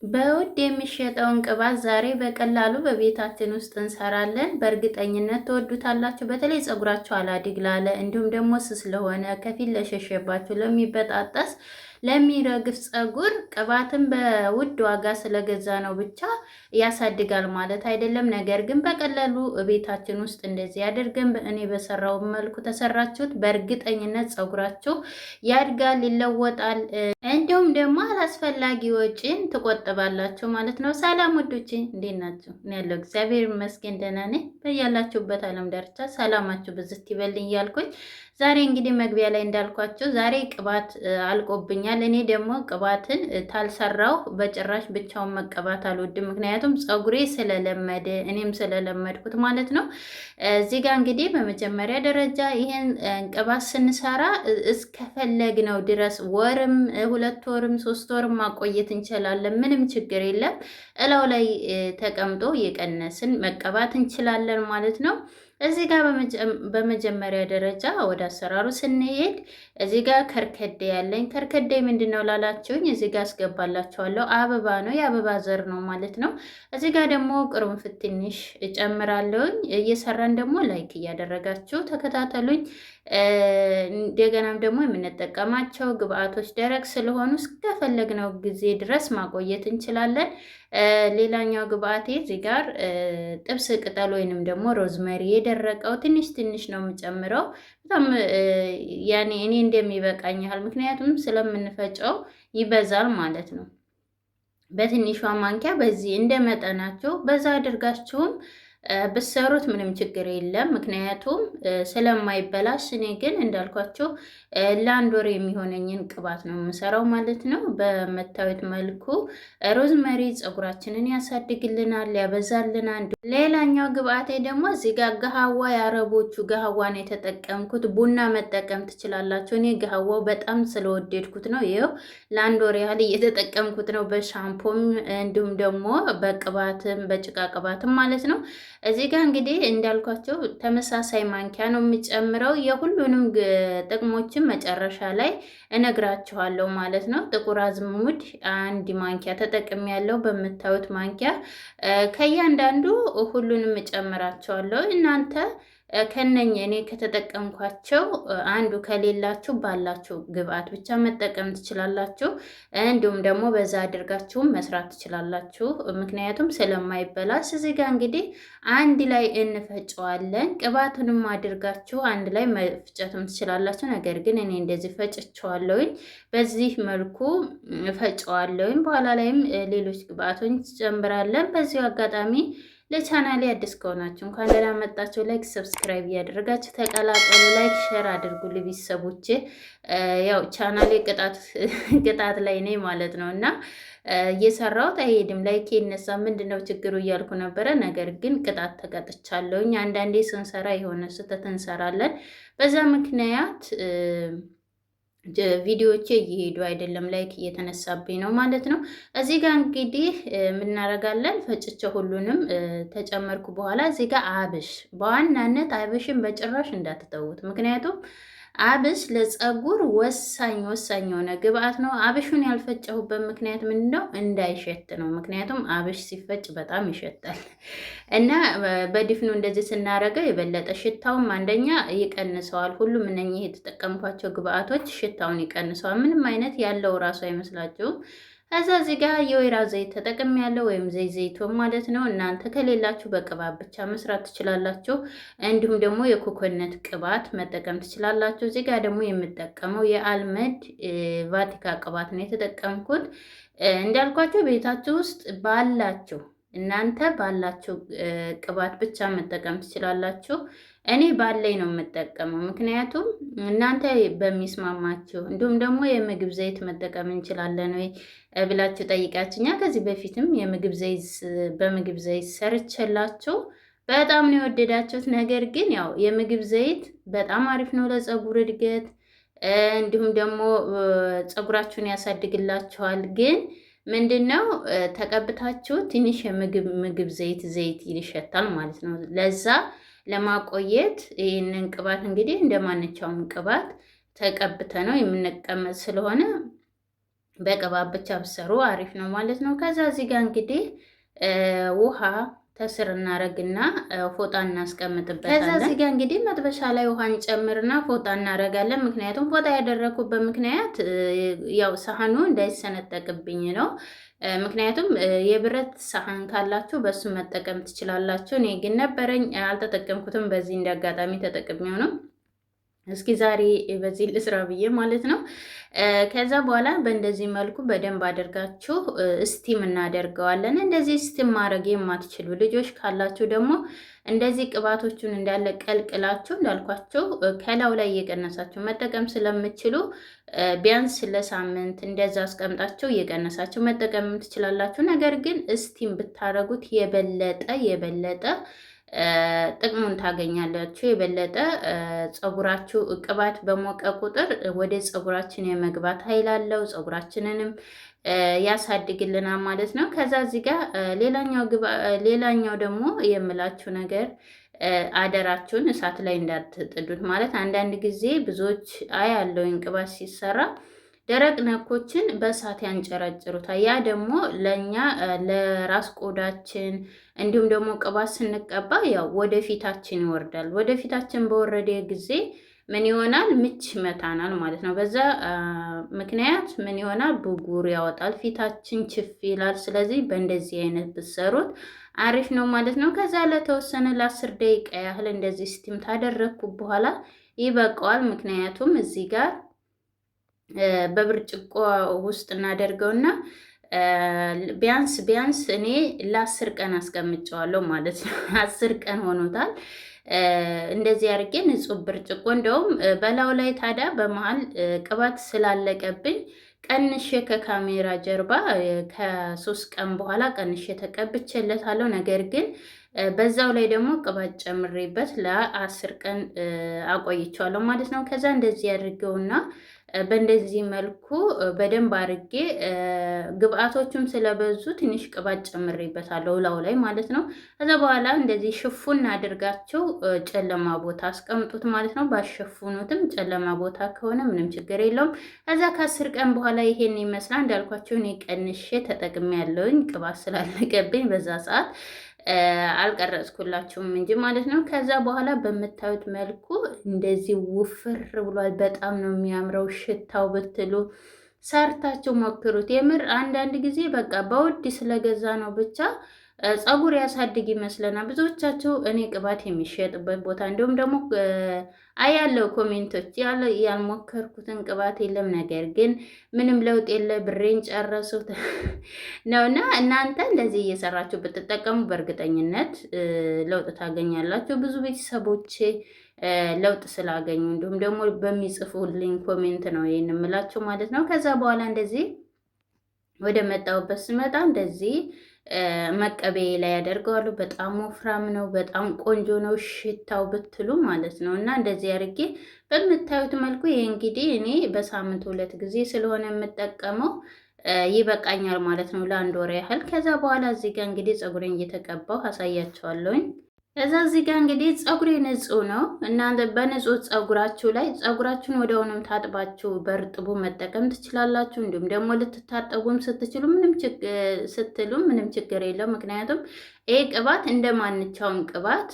በውድ የሚሸጠውን ቅባት ዛሬ በቀላሉ በቤታችን ውስጥ እንሰራለን። በእርግጠኝነት ትወዱታላችሁ። በተለይ ፀጉራችሁ አላድግ ላለ እንዲሁም ደግሞ ስስ ለሆነ ከፊት ለሸሸባችሁ፣ ለሚበጣጠስ ለሚረግፍ ፀጉር ቅባትን በውድ ዋጋ ስለገዛ ነው ብቻ ያሳድጋል ማለት አይደለም። ነገር ግን በቀላሉ ቤታችን ውስጥ እንደዚህ አድርገን እኔ በሰራው መልኩ ተሰራችሁት፣ በእርግጠኝነት ፀጉራችሁ ያድጋል፣ ይለወጣል። እንዲሁም ደግሞ አላስፈላጊ ወጪን ትቆጥባላችሁ ማለት ነው። ሰላም ወዶቼ እንዴት ናችሁ? እኔ ያለው እግዚአብሔር ይመስገን ደህና ነኝ። በያላችሁበት ዓለም ዳርቻ ሰላማችሁ ብዝት ይበልኝ እያልኩኝ ዛሬ እንግዲህ መግቢያ ላይ እንዳልኳችሁ ዛሬ ቅባት አልቆብኛል። እኔ ደግሞ ቅባትን ታልሰራው በጭራሽ ብቻውን መቀባት አልወድም። ምክንያቱም ፀጉሬ ስለለመደ እኔም ስለለመድኩት ማለት ነው። እዚህ ጋር እንግዲህ በመጀመሪያ ደረጃ ይሄን ቅባት ስንሰራ እስከፈለግነው ድረስ ወርም 2 ወርም 3 ወርም ማቆየት እንችላለን። ምንም ችግር የለም። እላው ላይ ተቀምጦ የቀነስን መቀባት እንችላለን ማለት ነው። እዚህ ጋር በመጀመሪያ ደረጃ ወደ አሰራሩ ስንሄድ እዚህ ጋር ከርከዴ ያለኝ ከርከዴ ምንድነው ላላችሁኝ እዚህ ጋር አስገባላችኋለሁ። አበባ ነው፣ የአበባ ዘር ነው ማለት ነው። እዚህ ጋር ደግሞ ቅርንፉድ ትንሽ እጨምራለሁኝ። እየሰራን ደግሞ ላይክ እያደረጋችሁ ተከታተሉኝ። እንደገናም ደግሞ የምንጠቀማቸው ግብአቶች ደረቅ ስለሆኑ እስከፈለግነው ጊዜ ድረስ ማቆየት እንችላለን። ሌላኛው ግብአቴ እዚህ ጋር ጥብስ ቅጠል ወይንም ደግሞ ሮዝመሪ የደረቀው ትንሽ ትንሽ ነው የምጨምረው። በጣም ያኔ እኔ እንደሚበቃኝ ያህል፣ ምክንያቱም ስለምንፈጨው ይበዛል ማለት ነው። በትንሿ ማንኪያ በዚህ እንደ መጠናቸው በዛ አድርጋችሁም ብሰሩት ምንም ችግር የለም። ምክንያቱም ስለማይበላሽ። እኔ ግን እንዳልኳቸው ለ1 ወር የሚሆነኝን ቅባት ነው የምሰራው ማለት ነው። በመታወት መልኩ ሮዝመሪ ፀጉራችንን ያሳድግልናል፣ ያበዛልናል። ሌላኛው ግብአቴ ደግሞ እዚህ ጋር ገሃዋ፣ የአረቦቹ ገሃዋ ነው የተጠቀምኩት። ቡና መጠቀም ትችላላችሁ። እኔ ገሃዋው በጣም ስለወደድኩት ነው። ይኸው ለ1 ወር ያህል እየተጠቀምኩት ነው፣ በሻምፖም እንዲሁም ደግሞ በቅባትም በጭቃ ቅባትም ማለት ነው። እዚህ ጋር እንግዲህ እንዳልኳቸው ተመሳሳይ ማንኪያ ነው የሚጨምረው። የሁሉንም ጥቅሞችን መጨረሻ ላይ እነግራችኋለሁ ማለት ነው። ጥቁር አዝሙድ 1 ማንኪያ ተጠቅሜያለሁ። በምታዩት ማንኪያ ከእያንዳንዱ ሁሉንም እጨምራቸዋለሁ። እናንተ ከነኝ እኔ ከተጠቀምኳቸው አንዱ ከሌላችሁ ባላችሁ ግብአት ብቻ መጠቀም ትችላላችሁ። እንዲሁም ደግሞ በዛ አድርጋችሁም መስራት ትችላላችሁ፣ ምክንያቱም ስለማይበላሽ። እዚህ ጋር እንግዲህ አንድ ላይ እንፈጨዋለን። ቅባቱንም አድርጋችሁ አንድ ላይ መፍጨትም ትችላላችሁ። ነገር ግን እኔ እንደዚህ ፈጭቸዋለሁኝ፣ በዚህ መልኩ ፈጨዋለሁኝ። በኋላ ላይም ሌሎች ግብአቶች ጨምራለን። በዚሁ አጋጣሚ ለቻናሌ አዲስ ከሆናችሁ እንኳን ደህና መጣችሁ። ላይክ ሰብስክራይብ እያደረጋችሁ ተቀላቀሉ። ላይክ ሼር አድርጉልኝ ቤተሰቦቼ። ያው ቻናሌ ቅጣት ላይ ነኝ ማለት ነው እና እየሰራሁት አይሄድም። ላይክ ይነሳ ምንድነው ችግሩ እያልኩ ነበረ። ነገር ግን ቅጣት ተቀጥቻለሁኝ። አንዳንዴ ስንሰራ የሆነ ስህተት እንሰራለን። በዛ ምክንያት ቪዲዮዎቼ እየሄዱ አይደለም፣ ላይክ እየተነሳብኝ ነው ማለት ነው። እዚህ ጋር እንግዲህ የምናረጋለን ፈጭቼ ሁሉንም ተጨመርኩ በኋላ እዚህ ጋር አብሽ፣ በዋናነት አብሽን በጭራሽ እንዳትተዉት። ምክንያቱም አብሽ ለፀጉር ወሳኝ የሆነ ግብአት ነው። አብሹን ያልፈጨሁበት ምክንያት ምንድነው? እንዳይሸት ነው። ምክንያቱም አብሽ ሲፈጭ በጣም ይሸታል እና በድፍኑ እንደዚህ ስናረገው የበለጠ ሽታውም አንደኛ ይቀንሰዋል። ሁሉም እነኚህ የተጠቀምኳቸው ግብአቶች ሽታውን ይቀንሰዋል። ምንም አይነት ያለው ራሱ አይመስላችሁም። ከዛ እዚህ ጋር የወይራ ዘይት ተጠቅም ያለው ወይም ዘይቱን ማለት ነው። እናንተ ከሌላችሁ በቅባት ብቻ መስራት ትችላላችሁ። እንዲሁም ደግሞ የኮኮነት ቅባት መጠቀም ትችላላችሁ። እዚህ ጋር ደግሞ የምጠቀመው የአልመድ ቫቲካ ቅባት ነው የተጠቀምኩት። እንዳልኳችሁ ቤታችሁ ውስጥ እናንተ ባላችሁ ቅባት ብቻ መጠቀም ትችላላችሁ። እኔ ባለኝ ነው የምጠቀመው፣ ምክንያቱም እናንተ በሚስማማችሁ። እንዲሁም ደግሞ የምግብ ዘይት መጠቀም እንችላለን ወይ ብላችሁ ጠይቃችኛ። ከዚህ በፊትም በምግብ ዘይት ሰርቼላችሁ በጣም ነው የወደዳችሁት። ነገር ግን ያው የምግብ ዘይት በጣም አሪፍ ነው ለፀጉር እድገት፣ እንዲሁም ደግሞ ፀጉራችሁን ያሳድግላችኋል። ግን ምንድነው ተቀብታችሁ ትንሽ የምግብ ዘይት ይሸታል ማለት ነው። ለዛ ለማቆየት ይህንን ቅባት እንግዲህ እንደማንኛውም ቅባት ተቀብተ ነው የምንቀመጥ ስለሆነ በቅባት ብቻ ብሰሩ አሪፍ ነው ማለት ነው። ከዛ እዚህ ጋር እንግዲህ ውሃ ተስር እናረግና ፎጣ እናስቀምጥበታለን። ከዛ እዚህ ጋር እንግዲህ መጥበሻ ላይ ውሃ እንጨምርና ፎጣ እናረጋለን። ምክንያቱም ፎጣ ያደረኩበት ምክንያት ያው ሳህኑ እንዳይሰነጠቅብኝ ነው። ምክንያቱም የብረት ሳህን ካላችሁ በሱ መጠቀም ትችላላችሁ። እኔ ግን ነበረኝ አልተጠቀምኩትም። በዚህ እንዳጋጣሚ ተጠቅሜው ነው። እስኪ ዛሬ በዚህ ልስራ ብዬ ማለት ነው። ከዛ በኋላ በእንደዚህ መልኩ በደንብ አድርጋችሁ እስቲም እናደርገዋለን። እንደዚህ እስቲም ማድረግ የማትችሉ ልጆች ካላችሁ ደግሞ እንደዚህ ቅባቶቹን እንዳለ ቀልቅላችሁ እንዳልኳቸው ከላዩ ላይ እየቀነሳችሁ መጠቀም ስለምችሉ ቢያንስ ለሳምንት እንደዛ አስቀምጣችሁ እየቀነሳችሁ መጠቀም ትችላላችሁ። ነገር ግን እስቲም ብታረጉት የበለጠ ጥቅሙን ታገኛላችሁ። የበለጠ ፀጉራችሁ ቅባት በሞቀ ቁጥር ወደ ፀጉራችን የመግባት ኃይል አለው። ፀጉራችንንም ያሳድግልናል ማለት ነው። ከዛ እዚህ ጋር ሌላኛው ደግሞ የምላችሁ ነገር አደራችሁን እሳት ላይ እንዳትጥዱት። ማለት አንዳንድ ጊዜ ብዙዎች አያለውኝ ቅባት ሲሰራ ደረቅ ነኮችን በእሳት ያንጨረጭሩታል። ያ ደግሞ ለእኛ ለራስ ቆዳችን እንዲሁም ደግሞ ቅባት ስንቀባ ያው ወደፊታችን ይወርዳል። ወደፊታችን በወረደ ጊዜ ምን ይሆናል? ምች ይመታናል ማለት ነው። በዛ ምክንያት ምን ይሆናል? ብጉር ያወጣል፣ ፊታችን ችፍ ይላል። ስለዚህ በእንደዚህ አይነት ብትሰሩት አሪፍ ነው ማለት ነው። ከዛ ለተወሰነ ለ10 ደቂቃ ያህል እንደዚህ ስቲም ታደረግኩ በኋላ ይበቃዋል። ምክንያቱም እዚህ ጋር በብርጭቆ ውስጥ እናደርገውና ቢያንስ እኔ ለ10 ቀን አስቀምጨዋለሁ ማለት ነው። 10 ቀን ሆኖታል። እንደዚህ አድርጌ ንጹህ ብርጭቆ እንደውም በላዩ ላይ ታዲያ በመሀል ቅባት ስላለቀብኝ ቀንሼ ከካሜራ ጀርባ ከ3 ቀን በኋላ ቀንሼ ተቀብቼለታለሁ። ነገር ግን በዛው ላይ ደግሞ ቅባት ጨምሬበት ለ10 ቀን አቆይቼዋለሁ ማለት ነው። ከዛ እንደዚህ አድርገውና በእንደዚህ መልኩ በደንብ አድርጌ ግብአቶቹም ስለበዙ ትንሽ ቅባት ጨምሬበታለሁ ላው ላይ ማለት ነው። ከዛ በኋላ እንደዚህ ሽፉን አድርጋቸው ጨለማ ቦታ አስቀምጡት ማለት ነው። ባሸፉኑትም ጨለማ ቦታ ከሆነ ምንም ችግር የለውም። ከዛ ከ10 ቀን በኋላ ይሄን ይመስላል። እንዳልኳቸው እኔ ቀንሼ ተጠቅሜ ያለውኝ ቅባት ስላለቀብኝ በዛ ሰዓት አልቀረጽኩላችሁም እንጂ ማለት ነው። ከዛ በኋላ በምታዩት መልኩ እንደዚህ ውፍር ብሏል። በጣም ነው የሚያምረው። ሽታው ብትሉ ሰርታችሁ ሞክሩት። የምር አንዳንድ ጊዜ በቃ በውድ ስለገዛ ነው ብቻ ፀጉር ያሳድግ ይመስለናል ብዙዎቻችሁ። እኔ ቅባት የሚሸጥበት ቦታ እንዲሁም ደግሞ አያለው ኮሜንቶች ያልሞከርኩትን ቅባት የለም፣ ነገር ግን ምንም ለውጥ የለ ብሬን ጨረሱት ነውና እናንተ እንደዚህ እየሰራችሁ ብትጠቀሙ በእርግጠኝነት ለውጥ ታገኛላችሁ። ብዙ ቤተሰቦቼ ለውጥ ስላገኙ እንዲሁም ደግሞ በሚጽፉልኝ ኮሜንት ነው ይሄን የምላችሁ ማለት ነው። ከዛ በኋላ እንደዚህ ወደ መጣሁበት ስመጣ እንደዚህ መቀበያ ላይ ያደርገዋለሁ። በጣም ወፍራም ነው፣ በጣም ቆንጆ ነው ሽታው ብትሉ ማለት ነው። እና እንደዚህ አድርጌ በምታዩት መልኩ ይሄ እንግዲህ እኔ በሳምንት 2 ጊዜ ስለሆነ የምጠቀመው ይበቃኛል ማለት ነው፣ ለ1 ወር ያህል። ከዛ በኋላ እዚህ ጋር እንግዲህ ፀጉሬን እየተቀባው አሳያቸዋለሁኝ። ከዛ እዚህ ጋር እንግዲህ ፀጉሬ ንጹህ ነው። እናንተ በንጹህ ፀጉራችሁ ላይ ፀጉራችሁን ወዲያውኑም ታጥባችሁ በርጥቡ መጠቀም ትችላላችሁ። እንዲሁም ደግሞ ልትታጠቡም ስትሉ ምንም ችግር የለው። ምክንያቱም ይሄ ቅባት እንደ ማንኛውም ቅባት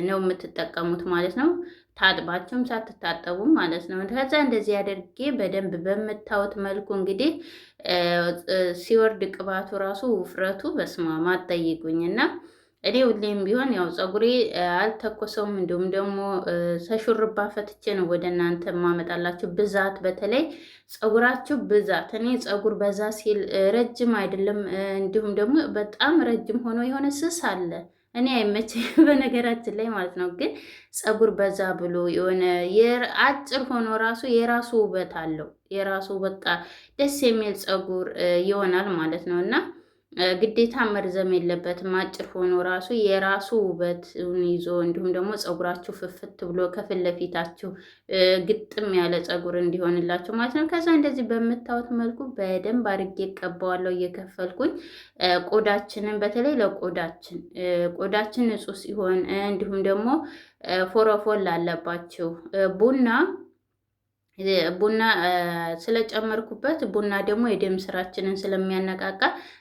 ነው የምትጠቀሙት ማለት ነው። ታጥባችሁም ሳትታጠቡም ማለት ነው። ከዛ እንደዚህ አድርጌ በደንብ በምታዩት መልኩ እንግዲህ ሲወርድ ቅባቱ ራሱ ውፍረቱ በስማማ አትጠይቁኝና እኔ ሁሌም ቢሆን ያው ፀጉሬ አልተኮሰውም። እንዲሁም ደግሞ ተሹርባ ፈትቼ ነው ወደ እናንተ የማመጣላችሁ። ብዛት በተለይ ፀጉራችሁ ብዛት እኔ ፀጉር በዛ ሲል ረጅም አይደለም፣ እንዲሁም ደግሞ በጣም ረጅም ሆኖ የሆነ ስስ አለ እኔ አይመቸኝ በነገራችን ላይ ማለት ነው። ግን ፀጉር በዛ ብሎ የሆነ አጭር ሆኖ ራሱ የራሱ ውበት አለው። የራሱ በቃ ደስ የሚል ፀጉር ይሆናል ማለት ነው እና ግዴታ መርዘም የለበትም። አጭር ሆኖ ራሱ የራሱ ውበትን ይዞ እንዲሁም ደግሞ ፀጉራችሁ ፍፍት ብሎ ከፊት ለፊታችሁ ግጥም ያለ ፀጉር እንዲሆንላችሁ ማለት ነው። ከዛ እንደዚህ በምታዩት መልኩ በደንብ አድርጌ እቀባዋለሁ እየከፈልኩኝ። ቆዳችንን በተለይ ቆዳችን ንጹህ ሲሆን እንዲሁም ደግሞ ፎረፎል ላለባችሁ ቡና ቡና ስለጨመርኩበት ቡና ደግሞ የደም ስራችንን ስለሚያነቃቃ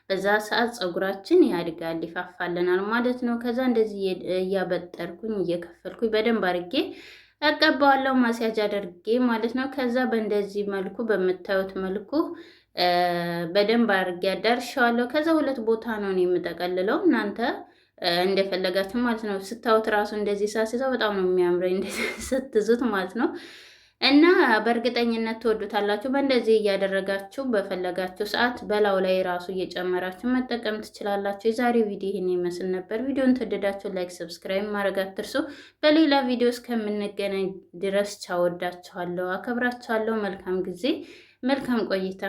በዛ ሰዓት ፀጉራችን ያድጋል፣ ይፋፋልናል ማለት ነው። ከዛ እንደዚህ እያበጠርኩኝ እየከፈልኩኝ በደንብ አድርጌ እቀባዋለሁ ማስያጅ አድርጌ ማለት ነው። ከዛ በእንደዚህ መልኩ በምታዩት መልኩ በደንብ አድርጌ አዳርሻዋለሁ። ከዛ ሁለት ቦታ ነው የምጠቀልለው እናንተ እንደፈለጋችሁ ማለት ነው። ስታዩት ራሱ እንደዚህ ሳስይዘው በጣም ነው የሚያምረኝ እንደዚህ ስትዙት ማለት ነው። እና በእርግጠኝነት ትወዱታላችሁ። በእንደዚህ እያደረጋችሁ በፈለጋችሁ ሰዓት በላው ላይ ራሱ እየጨመራችሁ መጠቀም ትችላላችሁ። የዛሬው ቪዲዮ ይህን ይመስል ነበር። ቪዲዮን ተወደዳችሁ ላይክ፣ ሰብስክራይብ ማድረግ አትርሱ። በሌላ ቪዲዮ እስከምንገናኝ ድረስ ቻው። ወዳችኋለሁ፣ አከብራችኋለሁ። መልካም ጊዜ፣ መልካም ቆይታ